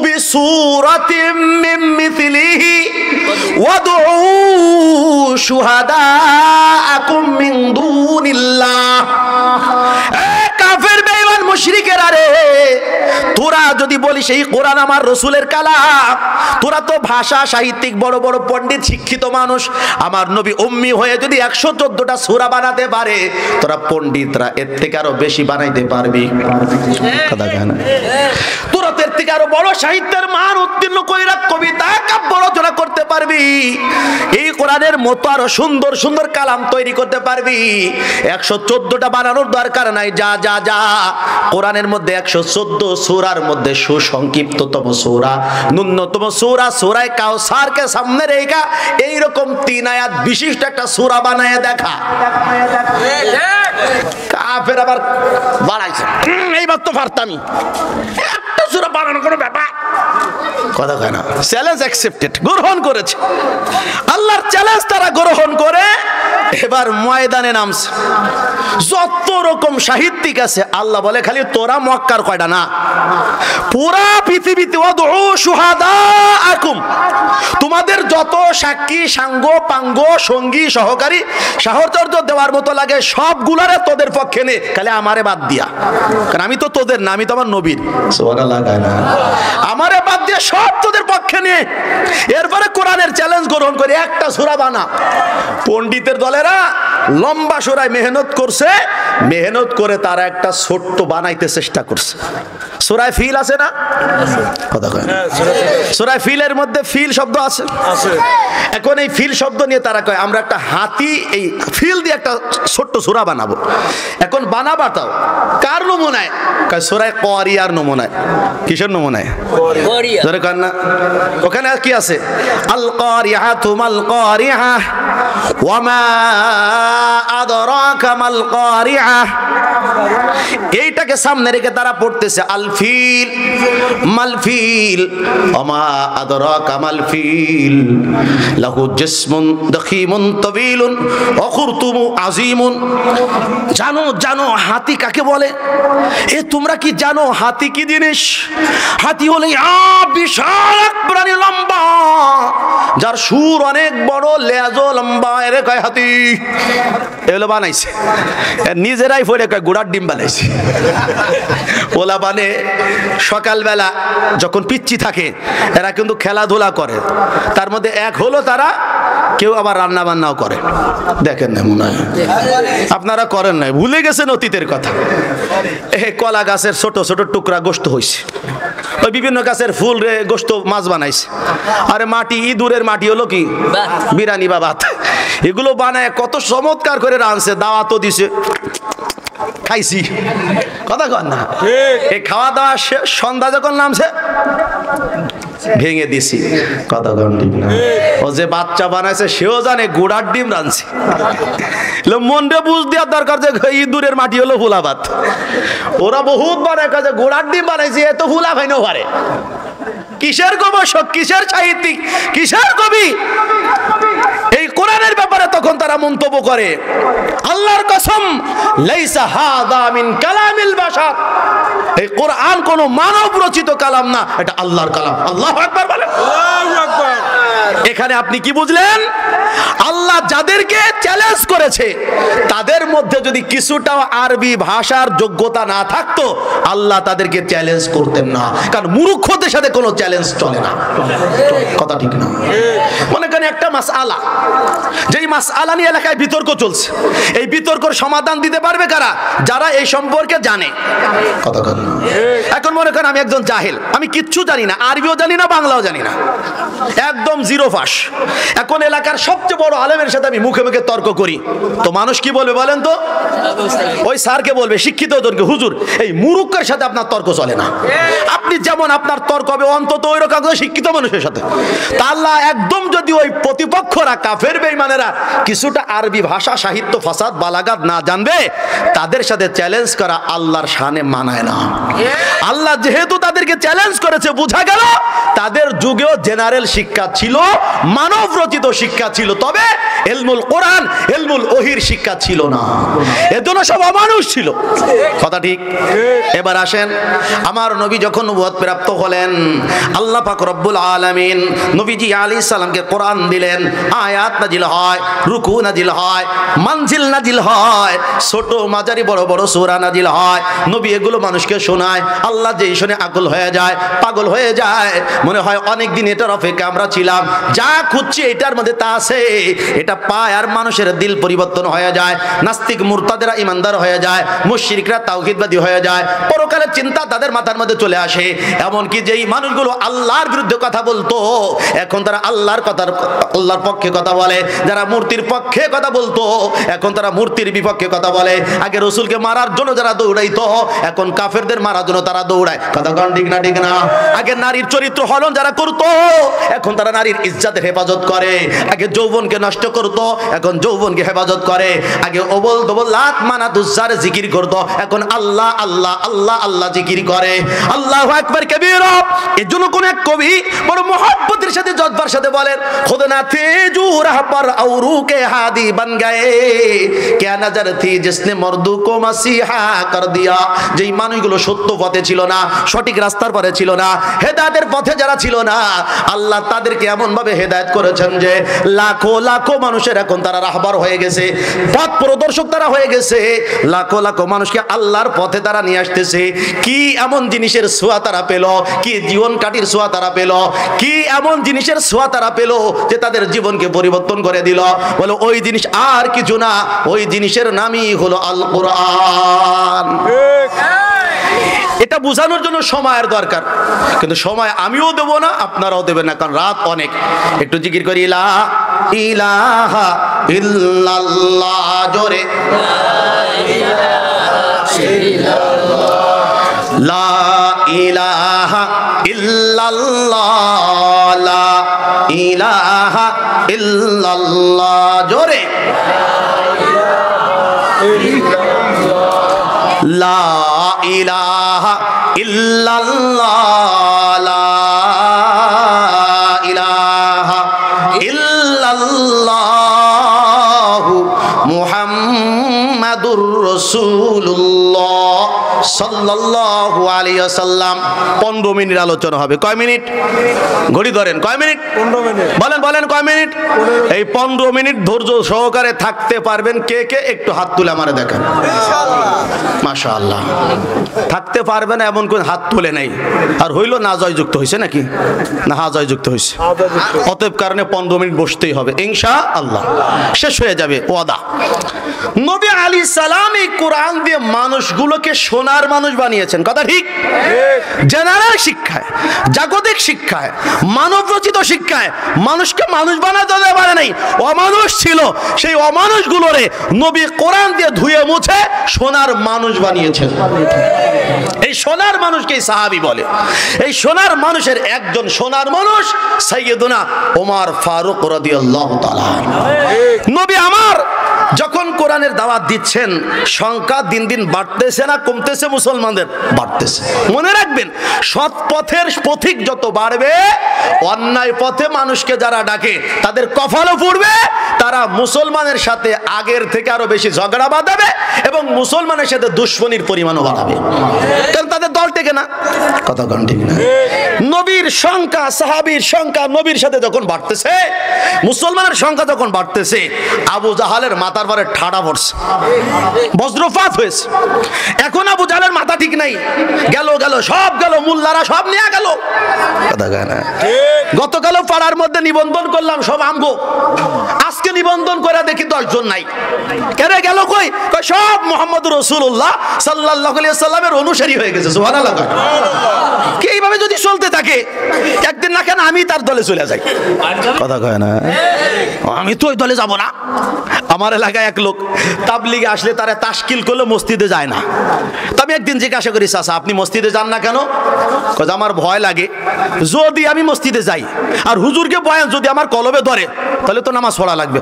বিসূরাতিম মিন মিথলিহি ওয়াদউ শুহাদাআকুম মিন দুনিল্লাহ। কাফের বেঈমান মুশরিকেরা রে, তোরা যদি বলিস এই কোরআন আমার রাসূলের কালাম, তোরা তো ভাষা সাহিত্যিক বড় বড় পণ্ডিত শিক্ষিত মানুষ, আমার নবী উম্মি হয়ে যদি 114টা সূরা বানাতে পারে, তোরা পণ্ডিতরা এর থেকে আরো বেশি বানাইতে পারবি? কথা কেন? তোরা এর থেকে আরো বড় সাহিত্যের মান উত্তীর্ণ কইরা কবিতা কাব্য রচনা করতে পারবি, এই কোরআনের মতো আরো সুন্দর সুন্দর কালাম তৈরি করতে পারবি। 114টা বানানোর দরকার নাই। যা যা যা, কোরআনের মধ্যে 114 সূরার মধ্যে সুসংক্ষিপ্ততম সূরা, ন্যূনতম সূরা সূরা কাউসারকে সামনে রেখা এইরকম 3 আয়াত বিশিষ্ট একটা সূরা বানায় দেখা। কাফের আবার বাড়াইছে, এইবার তো পারতামই, একটা সূরা বানানো কোনো ব্যাপার? কথা কয় না? চ্যালেঞ্জ অ্যাকসেপ্টেড, গ্রহণ করেছে। আল্লাহর চ্যালেঞ্জ তারা গ্রহণ করে এবার ময়দানে নামছে। যত রকম সাহিত্যিক আছে, আল্লাহ বলে খালি তোরা মক্কার কয়টা না, পুরা পৃথিবীতে ওয়াদউ শুহাদাআকুম, তোমাদের যত সাক্ষী সাঙ্গ পাঙ্গ সঙ্গী সহকারী সাহচর্য দেওয়ার মতো লাগে সবগুলারে তোদের পক্ষে নে, খালি আমারে বাদ দিয়া। কারণ আমি তো তোদের না, আমি তো আমার নবীর। সুবহানাল্লাহ। আমারে বাদ দিয়ে সব তোদের পক্ষে নিয়ে এরপরে কোরআনের চ্যালেঞ্জ গ্রহণ করে একটা সূরা বানা। পণ্ডিতের দলেরা লম্বা সূরায় মেহনত করছে, মেহনত করে তারা একটা ছোট্ট বানাইতে চেষ্টা করছে। সূরায় ফিল আছে না? কথা কয় না? সূরায় ফিলের মধ্যে ফিল শব্দ আছে। এখন এই ফিল শব্দ নিয়ে তারা কয় আমরা একটা হাতি, এই ফিল দিয়ে একটা ছোট্ট সূরা বানাবো। এখন বানাবাটাও কার নমুনায়? কয় সূরা কারিয়ার নমুনায়। কিসের নমুনায়? কারিয়া। ধরে কয় না? ওখানে কি আছে? আল কারিয়াতু মাল কারিয়া ওয়া মা আদরাকা মাল কারিয়া। এইটাকে সামনে রেখে তারা পড়তেছে আল ফিল মাল ফিল ওয়া মা আদরাকা মাল ফিল লাহু জিসমুন দাখিমুন তাবিলুন ওয়া খুরতুমু আযীমুন। জানো জানো হাতি কাকে বলে? এ তোমরা কি জানো হাতি কি জিনিস? হাতি হলো বিশাল এক প্রাণী, লম্বা, যার সুর অনেক বড়, লেজও লম্বা, এর কয় হাতি। এগুলো বানাইছে নিজেরাই, ফোরে কয় গোড়ার ডিম বানাইছে। ওলা বানে সকালবেলা যখন পিচ্চি থাকে এরা কিন্তু খেলাধুলা করে, তার মধ্যে এক হলো তারা কেউ আবার রান্না বান্নাও করে। দেখেন না মনে হয় আপনারা করেন নাই, ভুলে গেছেন অতীতের কথা। কলা গাছের ছোট ছোট টুকরা গোস্ত হয়েছে, ওই বিভিন্ন গাছের ফুল রে গোস্ত মাছ বানাইছে। আরে মাটি, ইঁদুরের মাটি হলো কি বিরানি বা ভাত, এগুলো বানায় কত চমৎকার করে রাঁধছে, দাওয়াতও দিছে, খাইছি। কথা কন না? এই খাওয়া দাওয়া শেষ, সন্ধ্যা যখন নামছে ভেঙে দিছি। কথা কন ঠিক না? ও যে বাচ্চা বানাইছে সেও জানে গোড়ার ডিম রাঁধছে। মনটা বুঝ দেওয়ার দরকার যে ইঁদুরের মাটি হলো ফুলা ভাত। ওরা বহুত বানায় কাজে গোড়ার ডিম বানাইছে, এত ফুলা ভাইনো পারে। কিসের গবেষক, কিসের সাহিত্যিক, কিসের কবি? এই কোরআনের ব্যাপারে তখন তারা মন্তব্য করে আল্লাহর কসম লাইসা হাদা মিন কালামিল বাশার, এই কোরআন কোন মানব রচিত কালাম না, এটা আল্লাহর কালাম। আল্লাহু আকবার বলেন। আল্লাহু আকবার। এখানে আপনি কি বুঝলেন? আল্লাহ যাদেরকে চ্যালেঞ্জ করেছে তাদের মধ্যে যদি কিছুটাও আরবি ভাষার যোগ্যতা না থাকতো আল্লাহ তাদেরকে চ্যালেঞ্জ করতেন না, কারণ মূর্খদের সাথে কোনো চ্যালেঞ্জ চলে না। কথা ঠিক না? মানে মনে করেন একটা মাসআলা, যেই মাসআলা নিয়ে এলাকায় বিতর্ক চলছে, এই বিতর্কের সমাধান দিতে পারবে কারা? যারা এই সম্পর্কে জানে। কথা বলেন। এখন মনে করেন আমি একজন জাহিল, আমি কিচ্ছু জানি না, আরবিও জানি না, বাংলাও জানি না, একদম জিরো পাস। এখন এলাকার সবচেয়ে বড় আলেমের সাথে আমি মুখে মুখে তর্ক করি, তো মানুষ কি বলবে বলেন তো? ওই স্যারকে বলবে, শিক্ষিত ওদেরকে, হুজুর এই মুরুক্কের সাথে আপনার তর্ক চলে না। আপনি যেমন আপনার তর্ক হবে অন্তত ওই রকম শিক্ষিত মানুষের সাথে। তা আল্লাহ একদম যদি ওই প্রতিপক্ষরা কাফের বেঈমানেরা কিছুটা আরবি ভাষা, সাহিত্য, ফাসাদ, বালাগাত না জানবে, তাদের সাথে চ্যালেঞ্জ করা আল্লাহর শানে মানায় না। আল্লাহ যেহেতু তাদেরকে চ্যালেঞ্জ করেছে, বোঝা গেল তাদের যুগেও জেনারেল শিক্ষা ছিল, মানব রচিত শিক্ষা ছিল, তবে ইলমুল কোরআন, ইলমুল ওহির শিক্ষা ছিল না। এজন্য সব অমানুষ ছিল। কথা ঠিক? এবার আসেন, আমার নবী যখন নবুয়ত প্রাপ্ত হলেন, আল্লাহ পাক রব্বুল আলামিন নবীজি আলাইহিস সালামকে কোরআন দিলেন, আয়াত নাজিল হয়, রুকু নাজিল হয়, মানজিল নাজিল হয়, ছোট মাঝারি বড় বড় সূরা নাজিল হয়। নবী এগুলো মানুষকে শোনায়, আল্লাহ যেই শুনে আকল হয়ে যায়, পাগল হয়ে যায়, মনে হয় অনেক দিন এটার অপেক্ষা আমরা ছিলাম, যা খুঁজছি এটার মধ্যে তা আছে, এটা পায় আর মানুষের দিল পরিবর্তন হয়ে যায়। নাস্তিক মুরতাদেরা ইমানদার হয়ে যায়, মুশরিকরা তাওহীদবাদী হয়ে যায়, পরকালের চিন্তা তাদের মাথার মধ্যে চলে আসে। এমনকি যেই মানুষগুলো আল্লাহর বিরুদ্ধে কথা বলতো, এখন তারা আল্লাহর পক্ষে কথা বলে। যারা মূর্তির পক্ষে কথা বলতো, এখন তারা মূর্তির বিপক্ষে কথা বলে। আগে রসুলকে মারার জন্য যারা দৌড়াইতো, এখন কাফেরদের মারার জন্য তারা দৌড়ায়। কথা কন ঠিক না? ঠিক না? আগে নারীর চরিত্র হনন যারা করতো, এখন তারা নারীর ইজ্জতের হেফাজত করে। আগে যৌবনকে নষ্ট করতো, এখন যৌবনকে হেফাজত করে। আগে ওবল দবল লাত মানা দুজার জিকির করতো, এখন আল্লাহ আল্লাহ আল্লাহ আল্লাহ জিকির করে। আল্লাহু আকবার কবীরা। এজন্য কোন এক কবি বড় মোহাব্বতের সাথে জজ্বার সাথে বলেন, খুদ না থে জু রাহ পর औरू के हादी बन गए, क्या नजर थी जिसने मर्दू को मसीहा कर दिया। যেই মানুষগুলো সত্য পথে ছিল না, সঠিক রাস্তার পথে ছিল না, হেদায়েতের পথে যারা ছিল না, আল্লাহ তাদেরকে এমন ভাবে হেদায়েত করেছেন যে লাখো লাখো মানুষের এখন তারা রাহবার হয়ে গেছে, পথ প্রদর্শক তারা হয়ে গেছে। লাখো লাখো মানুষকে আল্লাহর পথে তারা নিয়ে আসতেছে। কি এমন জিনিসের ছোঁয়া তারা পেল, কি জীবন কাঠির ছোঁয়া তারা পেল, কি এমন জিনিসের ছোঁয়া তারা পেল যে তাদের জীবনকে পরিবর্তন করে দিল। বলো ওই জিনিস আর কিছু না, ওই জিনিসের নামই হলো আল কোরআন। এটা বোঝানোর জন্য সময়ের দরকার, কিন্তু সময় আমিও দেব না, আপনারাও দেবেন না, কারণ রাত অনেক। একটু জিকির করি, লা ইলাহা ইল্লাল্লাহ, জোরে লা ইলাহা ইল্লাল্লাহ, লা ইলাহা ইল্লাল্লাহ, জোরে লা ইলাহা ইল্লাল্লাহ, লা ইলাহা ইল্লাল্লাহ, মুহাম্মাদুর রাসূলুল্লাহ সাল্লাল্লাহু আলাইহি ওয়াসাল্লাম। 15 মিনিট আলোচনা হবে। কয় মিনিট? ঘড়ি ধরেন, কয় মিনিট? 15 মিনিট। বলেন বলেন কয় মিনিট? এই 15 মিনিট ধৈর্য সহকারে থাকতে পারবেন কে কে? একটু হাত তুলে আমারে দেখান। ইনশাআল্লাহ, মাশাআল্লাহ। থাকতে পারবেন এমন কোন হাত তুলে নাই। আর হইল না জয়যুক্ত হইছে নাকি? না হা জয়যুক্ত হইছে। অতএব কারণে 15 মিনিট বসতেই হবে ইনশাআল্লাহ। শেষ হয়ে যাবে ওয়াদা। নবী আলাইহিস সালাম এই কোরআন দিয়ে মানুষগুলোকে সোনার মানুষ বানিয়েছেন। কথা ঠিক? জেনারেল শিক্ষায়, জাগতিক শিক্ষায়, মানব রচিত শিক্ষায় মানুষকে মানুষ বানাতে পারে নাই, অমানুষ ছিল। সেই অমানুষগুলোরে নবী কোরআন দিয়ে ধুয়ে মুছে সোনার মানুষ বানিয়েছেন। এই সোনার মানুষকে সাহাবী বলে। এই সোনার মানুষের একজন সোনার মানুষ সাইয়্যিদুনা ওমর ফারুক রাদিয়াল্লাহু তাআলা। নবী আমার যখন কোরআনের দাওয়াত দিচ্ছেন, সংখ্যা দিন দিন বাড়তেছে না কমতেছে? মুসলমানদের বাড়তেছে। মনে রাখবেন, সৎ পথের পথিক যত বাড়বে, অন্যায় পথে মানুষকে যারা ডাকে তাদের কপালও পুড়বে। তারা মুসলমানের সাথে আগের থেকে আরো বেশি ঝগড়া বাঁধাবে এবং মুসলমানের সাথে দুশ্মনীর পরিমাণও বাড়াবে, কারণ তাদের দল থেকে না। কথা কন ঠিক না? নবীর সংখ্যা, সাহাবীর সংখ্যা নবীর সাথে যখন বাড়তেছে, মুসলমানের সংখ্যা যখন বাড়তেছে, আবু জাহালের মাথার পরে ঠাড়া পড়ছে, বজ্রপাত হয়েছে। এখন আবু জাহালের মাথা ঠিক নাই, গেল সব গেল, মোল্লারা সব নিয়ে গেল। গতকালও পাড়ার মধ্যে নিবন্ধন করলাম, সব আমগো। আজকে নিবন্ধন করে দেখি 10 জন নাই। কেরে গেল কই? সব মুহাম্মদুর রাসূলুল্লাহ সাল্লাল্লাহু আলাইহি ওয়াসাল্লামের অনুসারী হয়ে গেছে। সুবহানাল্লাহ। কি এইভাবে যদি চলতে থাকে, একদিন না কেন আমি তার দলে চলে যাই। কথা কয় না, আমি তো ওই দলে যাব না। আমার এলাকায় এক লোক তাবলিগে আসলে তারা তাশকিল করলে মসজিদে যায় না। তো আমি একদিন জিজ্ঞাসা করি, চাচা আপনি মসজিদে যান না কেন? কয় আমার ভয় লাগে, যদি আমি মসজিদে যাই আর হুজুরকে বয়ান যদি আমার কলবে ধরে তাহলে তো নামাজ পড়া লাগবে।